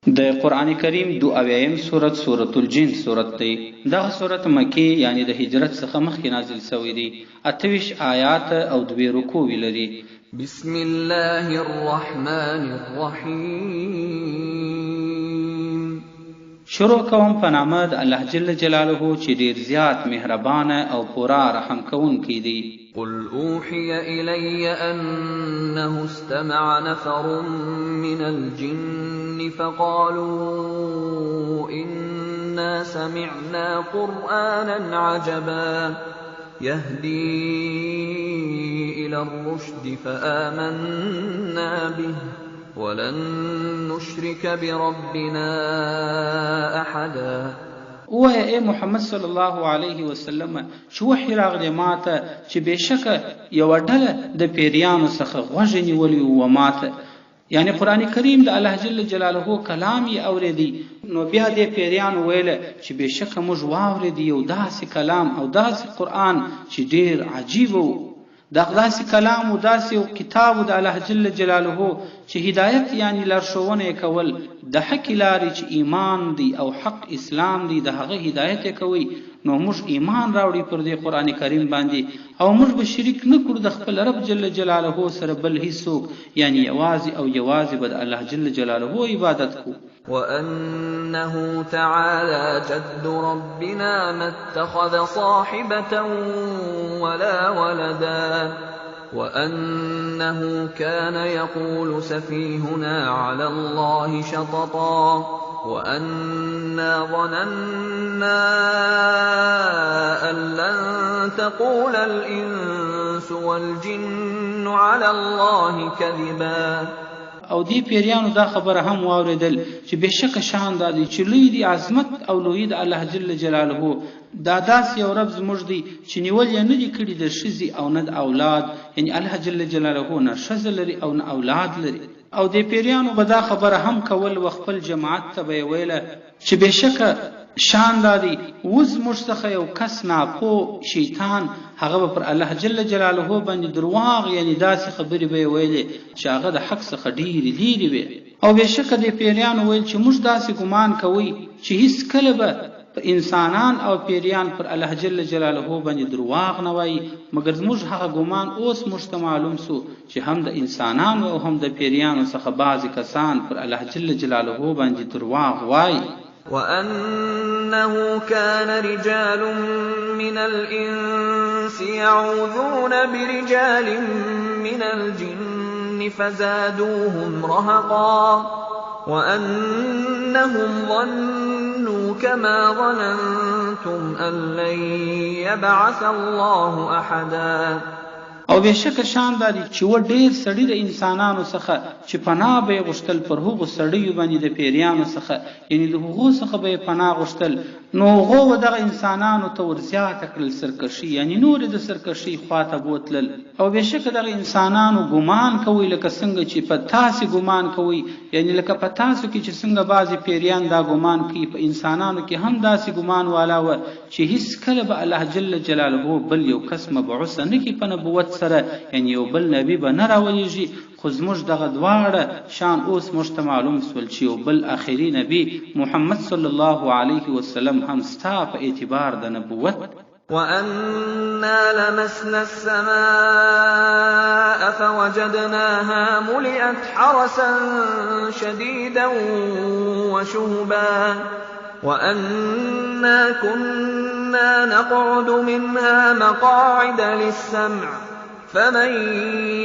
د قرآن کریم 2 سورت سورة الجن سورت دی. دغه سورت مکی یعنی د هجرت څخه مخکې نازل شوی دی. 28 آیات او 2 رکوع لري. بسم الله الرحمن الرحیم. شروع کوم په نامه د الله جل جلاله چې ډیر زیات مهربان او پورا رحم کوونکی دی. قل اوحي الي انه استمع نفر من الجن فقالوا انا سمعنا قرانا عجبا يهدي الى الرشد فآمنا به ولن نشرك بربنا احدا. وای ای محمد صلی الله علیه وسلم چې وحی راغلی ماته چې بشکه یو ډله د پیریانو څخه غوږ نیولي و ماته، یعنی قرآن کریم د الله جل جلاله کلام یې اوریدي. نو بیا د پیریانو ویل چې بشکه موږ واوریدي یو داسې کلام او داسې قرآن چې ډیر عجیب و. داسې کلام او داسې کتاب د الله جل جلاله چې هدایت یعنی لارښوونه کول د حق لارې چې ایمان دی او حق اسلام دی د هغه هدایت کوي. نو موږ ایمان راوړي پر دې قرآن کریم باندې او موږ به شریک نه کړو د خپل رب جل جلاله سره بل هیڅوک، یعنی یوازې به د الله جل جلاله عبادت کو. وأنه تعالى جد ربنا ما اتخذ صاحبة ولا ولدا وأنه كان يقول سفيهنا على الله شططا وأنا ظننا أن لن تقول الإنس والجن على الله كذبا. او دی پیریانو دا خبره هم واوریدل چې بشک شان دادی چې لوی دی عظمت او لوی د الله جل جلاله دا داسې یو رب زموږ دی چې نیول یې نه دی کړي د ښځې او نه د اولاد، یعنی الله جل جلاله نه ښځه لري او نه اولاد لري. او د پیریانو به دا خبره هم کول و خپل جماعت ته به ویله چې بشکه شان دادی اوس موږ څخه یو کس ناپوه شیطان هغه پر الله جل جلاله باندې درواغ یعنی داسې خبرې به ویلې چې هغه د حق څخه ډېرې لرې وي. او بشکه د پیریانو ویل چې موږ داسې ګمان کوي چې هیڅ کله به انسانان او پیریان پر الله جل جلاله باندې درواغ نه وایي، مګر زموږ هغه ګمان اوس موږ ته معلوم سو چې هم د انسانانو او هم د پیریانو څخه بعضې کسان پر الله جل جلاله باندې درواغ وایي. وأنه كان رجال من الإنس يعوذون برجال من الجن فزادوهم رهقا وأنهم ظنوا كما ظننتم أن لن يبعث الله أحدا. او بشک شان دادی چې و ډیر سړی د انسانانو څخه چې پناه به غشتل پر هغو سړیو باندې د پیریانو څخه، یعنی د هغو څخه به پناه غشتل. نو هغو دغه انسانانو ته ورزیاته کړل سرکشي، یعنی نور د سرکشي خواته بوتلل. او بشک دغه انسانانو ګمان کوي لکه څنګه چې په تاسې ګمان کوي، یعنی لکه په تاسو کې چې څنګه بعضې پیریان دا ګمان کوي، په انسانانو کې هم داسې ګمان والا و چې هیڅ کله به الله جل جلاله بل یو کس مبعوث نه کړي په نبوت سره، یعنی یو بل نبی به نه راولیږي. خو زموږ دغه دواړه شان اوس موږ ته معلوم سول چې یو بل آخري نبی محمد صلی الله علیه وسلم هم ستا په اعتبار د نبوت. وأنا لمسنا السماء فوجدناها ملئت حرسا شديدا وشهبا وأنا كنا نقعد منها مقاعد للسمع فمن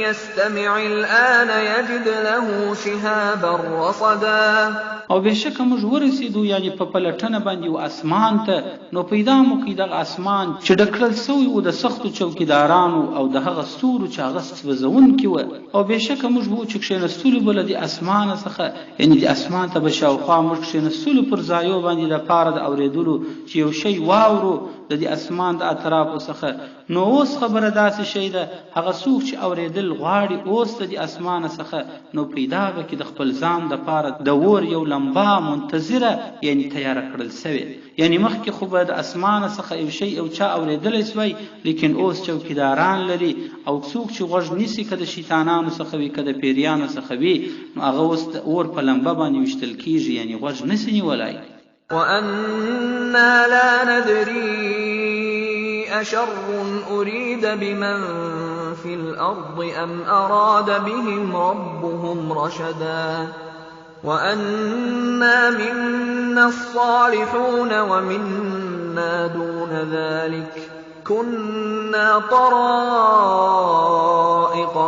يستمع الآن يجد له شهابا رصدا. او بشکه موږ ورسېدو یعنی په پلټنه باندې و اسمان ته، نو پیدا مو کړي دغه اسمان چې ډکړل سوی و د سختو چوکیدارانو او د هغه ستورو چې هغه سوځونکي وه. او بشکه موږ به چې کښېنستلو به له د اسمانه څخه، یعنی د اسمان ته به شاوخوا موږ کښېنستلو پر ځایو باندې دپاره د اورېدلو چې یو شی واورو. د دې اسمان د اطرافو څخه. نو اوس خبره داسې شی ده، هغه څوک چې اورېدل غواړي اوس د دې اسمانه څخه، نو پیدا به کړي د خپل ځان دپاره د اور یو لمبه منتظره، یعنی تیاره کړل سوې. یعنی مخکې خو به د اسمانه څخه یو شی یو چا اورېدلی سوی، لیکن اوس چوکیداران لري او څوک چې غوږ نیسي، که د شیطانانو څخه وي که د پیریانو څخه وي، نو هغه اوس د اور په لمبه باندې ویشتل کېږي، یعنی غوږ نسي نیولی. وَأَنَّا لَا نَدْرِي أَشَرٌّ أُرِيدَ بِمَنْ فِي الْأَرْضِ أَمْ أَرَادَ بِهِمْ رَبُّهُمْ رَشَدًا وَأَنَّا مِنَّا الصَّالِحُونَ وَمِنَّا دُونَ ذَلِكَ كُنَّا طَرَائِقَ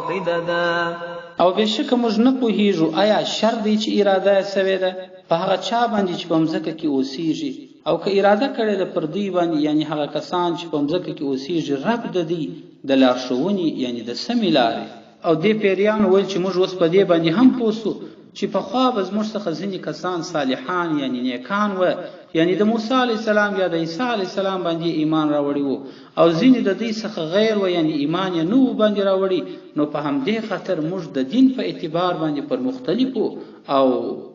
قِدَدًا. او بېشکه موږ نه پوهېږو آیا شر دی چې اراده یې سوې ده په هغه چا باندې چې په مځکه کې اوسېږي، او که اراده کړې ده پر دوی باندې، یعنی هغه کسان چې په مځکه کې اوسېږي، رب د دوی د لارښوونې یعنی د سمې لارې. او دې پیریانو ویل چې موږ اوس په دې باندې هم پوه سو چې پخوا به زموږ څخه ځینې کسان صالحان یعنی نیکان وه، یعنی د موسی علیه السلام یا د عیسی علیه السلام باندې ایمان راوړي وو، او ځینې د دوی څخه غیر وه، یعنی ایمان یې نه و باندې راوړي. نو په همدې خاطر موږ د دین په اعتبار باندې پر مختلفو او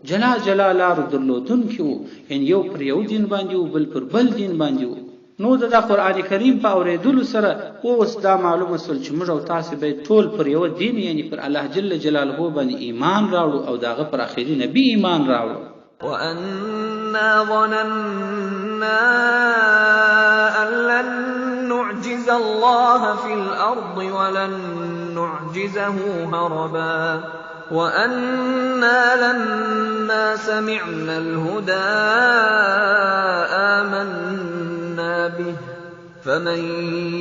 جلا جلا لارو درلودونکي وو، یعنی یو پر یو دین باندې وو، بل پر بل دین باندې وو. نو د قرآن کریم په اورېدلو سره اوس دا معلومه سول چې موږ او تاسې باید ټول پر یو دین، یعنی پر الله جل جلاله باندې ایمان راوړو او داغه پر آخري نبی ایمان راوړو. وَأَنَّا ظَنَنَّا أَن لَّن نُّعْجِزَ اللَّهَ فِي الْأَرْضِ وَلَن نُّعْجِزَهُ هَرَبًا وَأَنَّا لَمَّا سَمِعْنَا الْهُدَىٰ آمَنَّا بِهِ فَمَن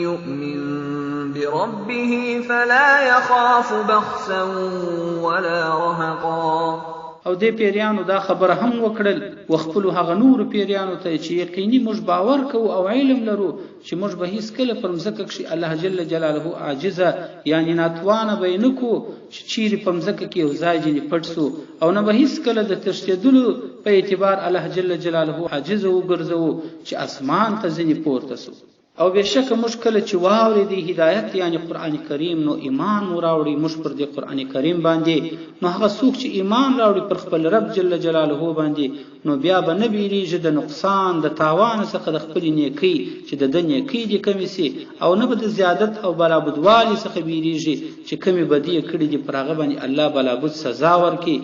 يُؤْمِن بِرَبِّهِ فَلَا يَخَافُ بَخْسًا وَلَا رَهَقًا. او دې پیریانو دا خبره هم وکړل وخپلو هغه نورو پیریانو ته چې یقیني موږ باور کوو او علم لرو چې موږ به هیڅکله پر مځکه کښې الله جل جلاله عاجزه یعنی ناتوانه به یې نه کړو چې چیرې په مځکه کې یو ځای ځینې پټ سو، او نه به هیڅکله د تښتېدلو په اعتبار الله جل جلاله عاجزه وګرځوو چې اسمان ته ځینې پورته سو. او بېشکه موږ کله چې واورېدی هدایت یعنی قرآن کریم، نو ایمان مو راوړي موږ پر دې قرآن کریم باندې. نو هغه څوک چې ایمان راوړي پر خپل رب جل جلاله باندې، نو بیا به نه بیریږي د نقصان د تاوان څخه د خپلې نیکۍ چې د ده نیکۍ دې کمې سي، او نه به د زیادت او برابدوالي څخه بیریږي چې کمې بدي یې کړي دي پر هغه باندې الله بلابد سزا ورکړي.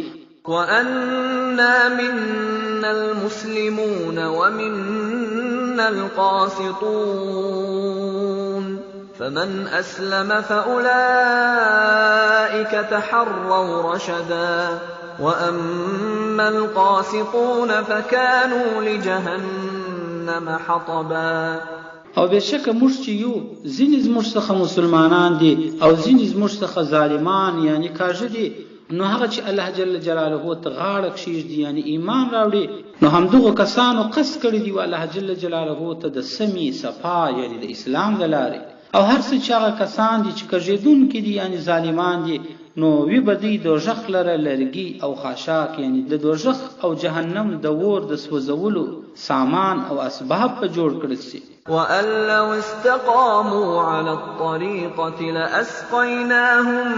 وَأَنَّا مِنَّا الْمُسْلِمُونَ وَمِنَّا الْقَاسِطُونَ فَمَنْ أَسْلَمَ فَأُولَٰئِكَ تَحَرَّوْا رَشَدًا وَأَمَّا الْقَاسِطُونَ فَكَانُوا لِجَهَنَّمَ حَطَبًا. او بېشکه موږ چې یو ځینې زموږ څخه مسلمانان دي او ځینې زموږ څخه ظالمان یعنی کاږه دي، نو هغه چې الله جل جلاله ته غاړه کښېږدي یعنی ایمان راوړي، نو همدغو کسانو قصد کړی دی الله جل جلاله ته د سمې صفا یعنی د اسلام د لارې. او هر څه چې هغه کسان دي چې کږېدونکي دي یعنی ظالمان دي، نو وی به دوی دوژخ لره لرګي او خاشاک یعنی د دوژخ او جهنم د اور د سوځولو سامان او اسباب په جوړ کړل سي. وَأَن لَّوْ اسْتَقَامُوا عَلَى الطَّرِيقَةِ لَأَسْقَيْنَاهُم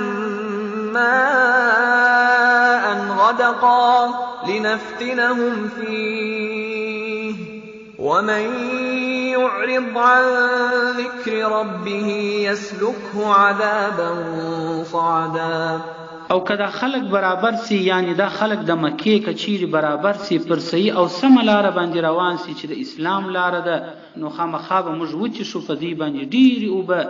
مَّاءً غَدَقًا لِّنَفْتِنَهُمْ فِيهِ وَمَن يُعْرِضْ عَن ذِكْرِ رَبِّهِ يَسْلُكْهُ عَذَابًا صَعَدًا. او که دا خلق برابر سی یعنی دا خلق د مکې کچیری برابر سی پر صحیح او سم لاره باندې روان سی چې د اسلام لاره ده، نو خامخا به موږ وچشو په دې باندې ډېرې اوبه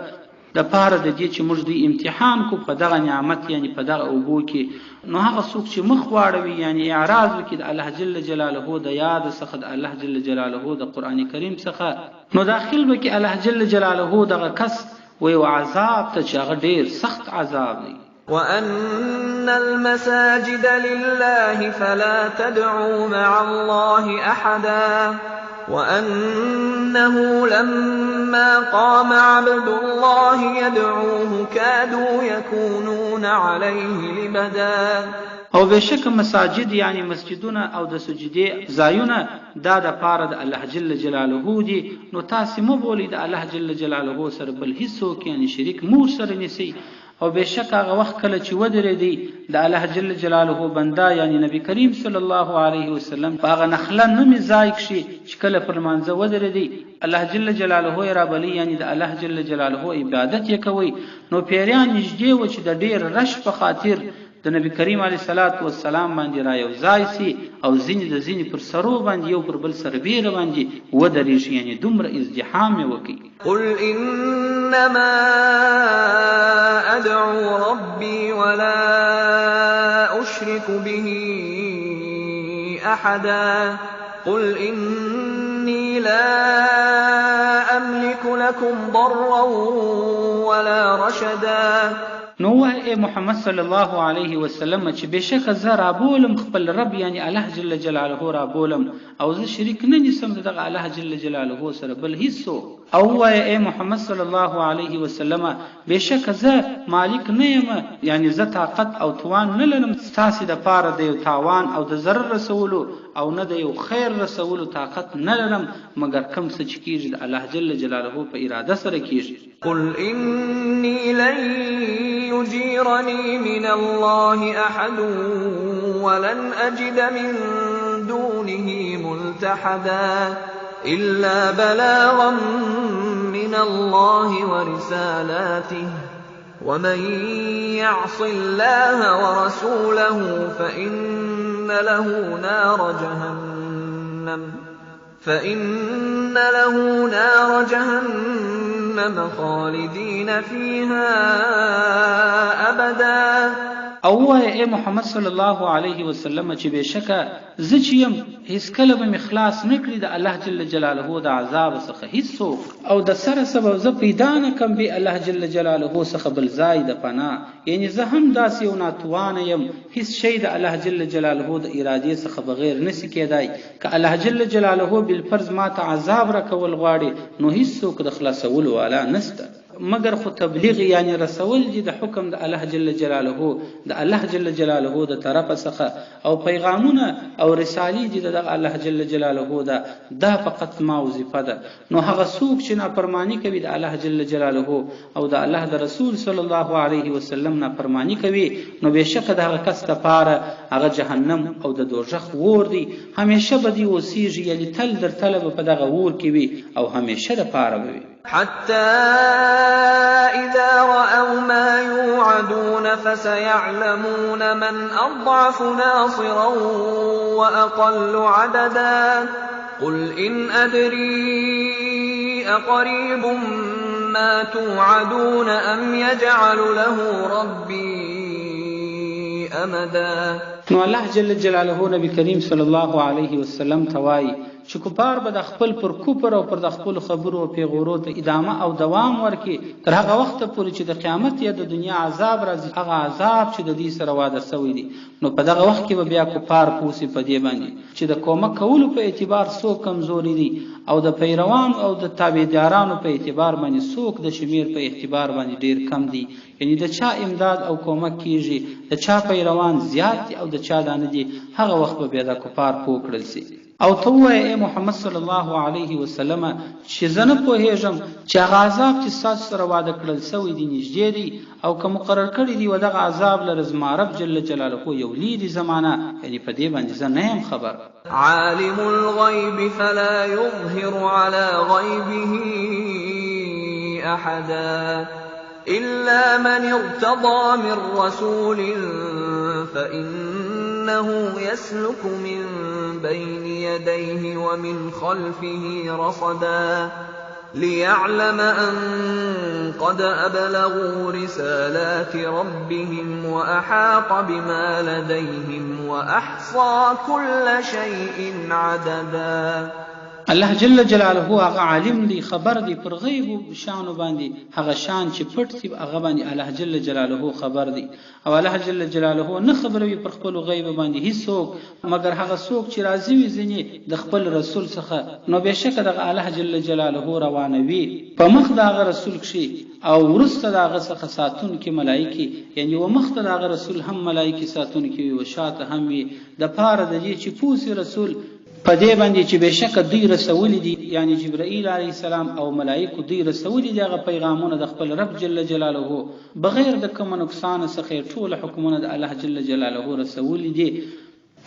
د پاره د دې چې موږ دوی امتحان کو په دغه نعمت یعنی په دغه اوبو کې. نو هغه څوک چې مخ واړوي یعنی اعراض وکړي د الله جل جلاله د یاد څخه د الله جل جلاله د قرآن کریم څخه، نو داخل به کې الله جل جلاله دغه کس وی عذاب ته چې هغه ډېر سخت عذاب دی. وَأَنَّ الْمَسَاجِدَ لِلَّهِ فَلَا تَدْعُوا مَعَ اللَّهِ أَحَدًا وَأَنَّهُ لَمَّا قَامَ عَبْدُ اللَّهِ يَدْعُوهُ كَادُوا يَكُونُونَ عَلَيْهِ لِبَدًا. او بشک مساجد یعنی مسجدونه او د سجدي ځایونه دا د پاره د الله جل جلاله دي، نو تاسو مو بولئ د الله جل جلاله سره بل هیڅوک یعنی شریک مور سره نسی. او بشک هغه وخت کله چې ودرېدی د الله جل جلاله بندا یعنی نبی کریم صلی الله علیه وسلم هغه نخله نومي ځای کشي چې کله پر منځ ودرېدی الله جل جلاله را بلی یعنی د الله جل جلاله عبادت یې کوي. نو پیریان نږدې و چې د ډیر رش په خاطر د نبی کریم علیه الصلاۃ والسلام باندې را یو ځای سي او ځینې د ځینې پر سرو باندې یو پر بل سره بیره باندې ودرېږي، یعنی دومره ازدحام یې وکړي. قل انما ادعو ربي ولا اشرك به احدا قل اني لا املك لكم ضرا ولا رشدا. نو اے محمد صلی الله علیه وسلم چې بشک زه رابولم خپل رب یعنی الله جل جلاله رابولم او زه شریک نه نسم دغه الله جل جلاله سره بل هیڅ. او اے محمد صلی الله علیه وسلم بشک زه مالک نه یم یعنی زه طاقت او توان نه لرم تاسو د پاره د یو تاوان او د ضرر رسولو او نه د یو خیر رسولو طاقت نه لرم مگر کوم څه چې کیږي د الله جل جلاله په اراده سره کیږي. قل اني لن يجيرني من الله احد ولن اجد من دونه ملتحدا الا بلاغا من الله ورسالاته ومن يعص الله ورسوله فإن له نار جهنم خالدين فيها أبدا. او اے محمد صلی الله علیه وسلم چې بشکه زه چې يم هیڅ کله به اخلاص نکړي د الله جل جلاله د عذاب څخه هیڅ او د سره سبب زه پیدا نه کوم به الله جل جلاله څخه بل ځای د پناه، یعنی زه هم داسې یو ناتوانه یم هیڅ شی د الله جل جلاله د ارادې څخه بغیر نسی کېدای. که الله جل جلاله بالفرض ما ته عذاب راکول غواړي نو هیڅوک د خلاصولو والا نسته مگر خو تبلیغ یعنی رسول دي د حکم د الله جل جلاله د الله جل جلاله د طرف څخه او پیغامونه او رسالې دي د الله جل جلاله دا فقط ما وظیفه ده. نو هغه څوک چې نافرمانی کوي د الله جل جلاله او د الله د رسول صلی الله علیه وسلم نافرمانی کوي نو بشک د هغه کس لپاره هغه جهنم او د دوزخ ور دي، همیشه به دی اوسیږي یعنی تل در طلب په دغه ور کې وي او همیشه د پاره وي. حتى إذا رأوا ما يوعدون فسيعلمون من أضعف ناصرا وأقل عددا قل إن أدري أقريب ما توعدون أم يجعل له ربي أمدا. نو الله جل جلاله نبی کریم صلی الله علیه وسلم توای چې کفار به د خپل پر کوپر او پر د خپل خبرو او پیغورو ته ادامه او دوام ورکړي تر هغه وخت پورې چې د قیامت یا د دنیا عذاب راځي، هغه عذاب چې د دې سره وعده شوی دی. نو په دغه وخت کې به بیا کفار پوسی په دې باندې چې د کومک کولو په اعتبار څوک کمزوري دي او د پیروان او د تابعدارانو په اعتبار باندې څوک د شمیر په اعتبار باندې ډیر کم دي، یعنی د چا امداد او کومک کیږي د چا پیروان زیات دي او د چا دانه دي، هغه وخت به بیا د کفار پوکړل شي. او ته وایې محمد صلی الله علیه وسلم چې زه نه پوهېږم چې هغه عذاب چې ستاسو سره وعده کړل سوی دی نږدې دی او که مقرر کړی دی و دغه عذاب لره زما رب جل جلاله یو لیرې زمانه، یعنی په دې باندې زه نه یم خبر. عالم الغیب فلا یظهر علی غیبه احدا إلا من ارتضى من رسول فإنه يسلك من بين يديه ومن خلفه رصدا ليعلم أن قد أبلغوا رسالات ربهم وأحاط بما لديهم وأحصى كل شيء عددا. الله جل جلاله هغه عالم دی، خبر دی پر غیب شانو باندې، هغه شان چې پټ دی هغه باندې الله جل جلاله خبر دی. او الله جل جلاله نه خبروي پر خپل غیب باندې هیڅوک مگر هغه څوک چې راضي وي ځنې د خپل رسول څخه، نو بهشکه دغه الله جل جلاله روانوي په مخ دغه رسول کښې او ورسته دغه څخه ساتون کې ملائکه، یعنی و مخ دغه رسول هم ملائکه ساتون کې وي او شاته هم وي، د پاره د دې چې پوسی رسول په دې باندې چې بهشکه دوی رسول دي، یعنی جبرائیل علیه السلام او ملائکه دوی رسول دي هغه پیغامونه د خپل رب جل جلاله بغیر د کوم نقصان څخه ټول حکمونه د الله جل جلاله رسول دي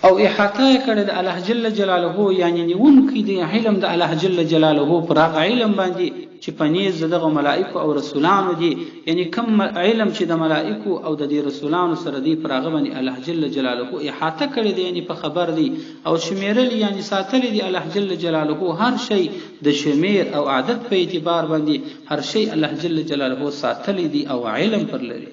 او احاطه کړي د الله جل جلاله، یعنی نیونکي د علم د الله جل جلاله پر هغه علم باندې چې پنيز دغه ملائکه او رسولانو دي، یعنی کوم علم چې د ملائکه او د رسولانو سره دی پر هغه باندې الله جل جلاله احاطه کړي دي، یعنی په خبر دي او شمیرل یعنی ساتل دي الله جل جلاله هر شی د شمیر او عدد په اعتبار باندې هر شی الله جل جلاله ساتل دي او علم پر لري.